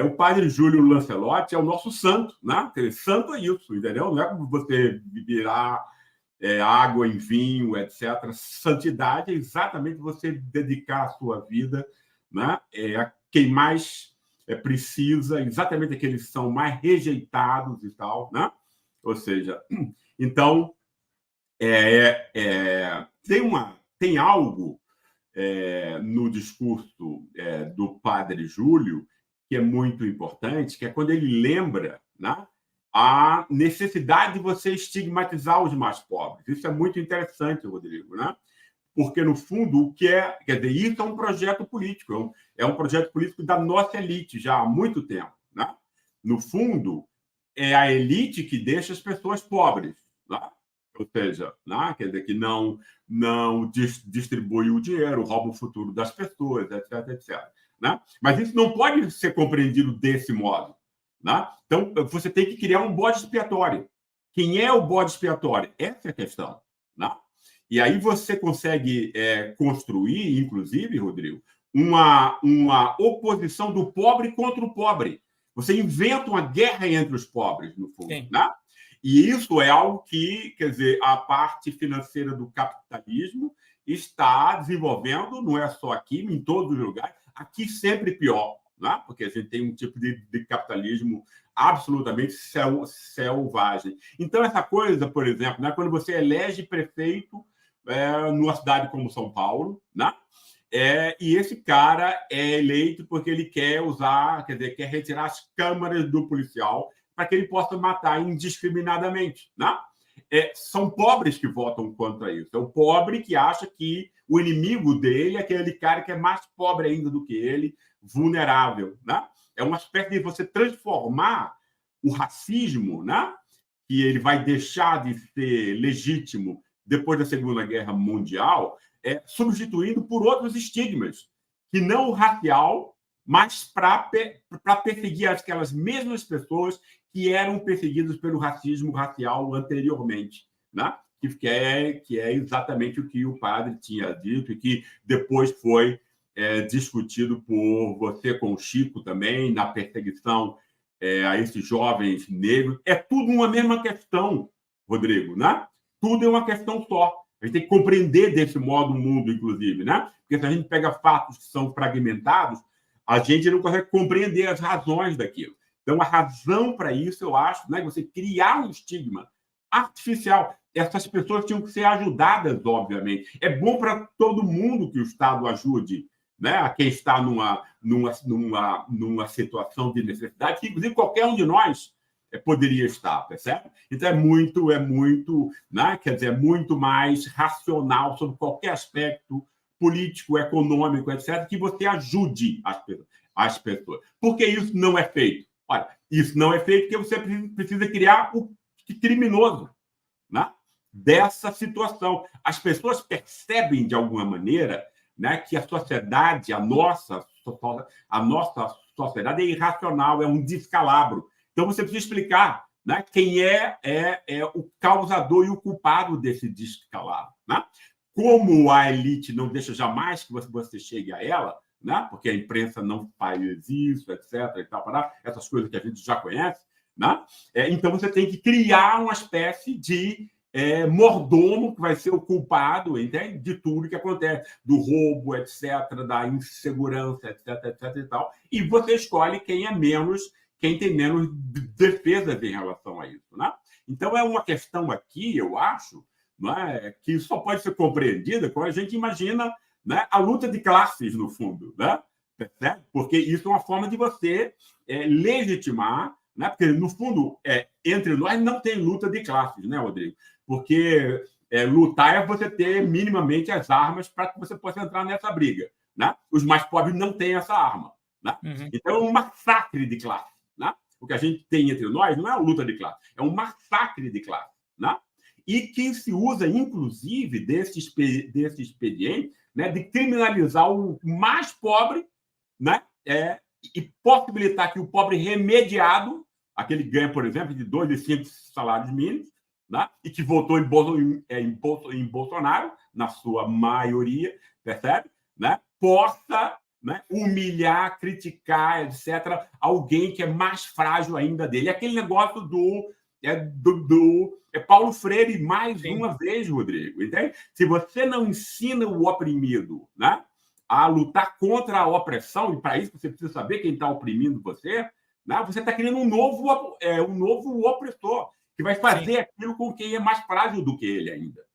O padre Júlio Lancelotti é o nosso santo, né? Santo é isso, entendeu? Não é como você virar água em vinho, etc. Santidade é exatamente você dedicar a sua vida, né? A quem mais precisa, exatamente aqueles que são mais rejeitados e tal, né? Ou seja, então tem algo no discurso do padre Júlio que é muito importante, que é quando ele lembra, né, a necessidade de você estigmatizar os mais pobres. Isso é muito interessante, Rodrigo, né? Porque, no fundo, o que é... Quer dizer, isso é um projeto político, é um projeto político da nossa elite já há muito tempo, né? No fundo, é a elite que deixa as pessoas pobres, né? Ou seja, né? Quer dizer, que não distribui o dinheiro, rouba o futuro das pessoas, etc, etc. Né? Mas isso não pode ser compreendido desse modo. Né? Então, você tem que criar um bode expiatório. Quem é o bode expiatório? Essa é a questão. Né? E aí você consegue construir, inclusive, Rodrigo, uma oposição do pobre contra o pobre. Você inventa uma guerra entre os pobres, no fundo. Né? E isso é algo que, quer dizer, a parte financeira do capitalismo está desenvolvendo, não é só aqui, em todos os lugares, aqui sempre pior, né? Porque a gente tem um tipo de capitalismo absolutamente selvagem. Então, essa coisa, por exemplo, né, quando você elege prefeito numa cidade como São Paulo, né? E esse cara é eleito porque ele quer usar, quer dizer, quer retirar as câmaras do policial para que ele possa matar indiscriminadamente, né? São pobres que votam contra isso. É o pobre que acha que o inimigo dele é aquele cara que é mais pobre ainda do que ele, vulnerável, né? É uma espécie de você transformar o racismo, né? Que ele vai deixar de ser legítimo depois da Segunda Guerra Mundial, substituindo por outros estigmas, que não o racial, mas para perseguir aquelas mesmas pessoas que eram perseguidas pelo racismo racial anteriormente, né? que é exatamente o que o padre tinha dito e que depois foi discutido por você com o Chico também, na perseguição a esses jovens negros. É tudo uma mesma questão, Rodrigo, né? Tudo é uma questão só. A gente tem que compreender desse modo o mundo, inclusive, né? Porque se a gente pega fatos que são fragmentados, a gente não consegue compreender as razões daquilo. Então, a razão para isso, eu acho, né, você criar um estigma artificial. Essas pessoas tinham que ser ajudadas, obviamente. É bom para todo mundo que o Estado ajude, né, a quem está numa situação de necessidade, que, inclusive, qualquer um de nós poderia estar, percebe? Então, é muito, né, quer dizer, é muito mais racional sobre qualquer aspecto político, econômico, etc., que você ajude as pessoas. Por que isso não é feito? Olha, isso não é feito porque você precisa criar o criminoso, né, dessa situação. As pessoas percebem, de alguma maneira, né, que a sociedade, a nossa sociedade é irracional, é um descalabro. Então, você precisa explicar, né, quem é o causador e o culpado desse descalabro. Né? Como a elite não deixa jamais que você chegue a ela, né, porque a imprensa não faz isso, etc., e tal, essas coisas que a gente já conhece, né? Então, você tem que criar uma espécie de mordomo que vai ser o culpado, entende? De tudo que acontece, do roubo, etc., da insegurança, etc., e tal. E você escolhe quem tem menos defesas em relação a isso, né? Então, é uma questão aqui, eu acho, né, que só pode ser compreendida quando a gente imagina, né, a luta de classes, no fundo, né? Porque isso é uma forma de você legitimar, né? Porque, no fundo, entre nós não tem luta de classes, né, Rodrigo? Porque lutar é você ter minimamente as armas para que você possa entrar nessa briga. Né? Os mais pobres não têm essa arma. Né? Uhum. Então, é um massacre de classe. Né? O que a gente tem entre nós não é uma luta de classe, é um massacre de classe. Né? E que se usa, inclusive, desse expediente, né, de criminalizar o mais pobre, né, e possibilitar que o pobre remediado, aquele ganha, por exemplo, de 2 e 5 salários mínimos, né, e que votou em Bolsonaro, na sua maioria, percebe? Né, possa né? Humilhar, criticar, etc., alguém que é mais frágil ainda dele. É aquele negócio do Paulo Freire, mais Sim. uma vez, Rodrigo. Entende? Se você não ensina o oprimido, né, a lutar contra a opressão, e para isso você precisa saber quem está oprimindo você, né, você está criando um novo opressor, que vai fazer Sim. aquilo com quem é mais frágil do que ele ainda.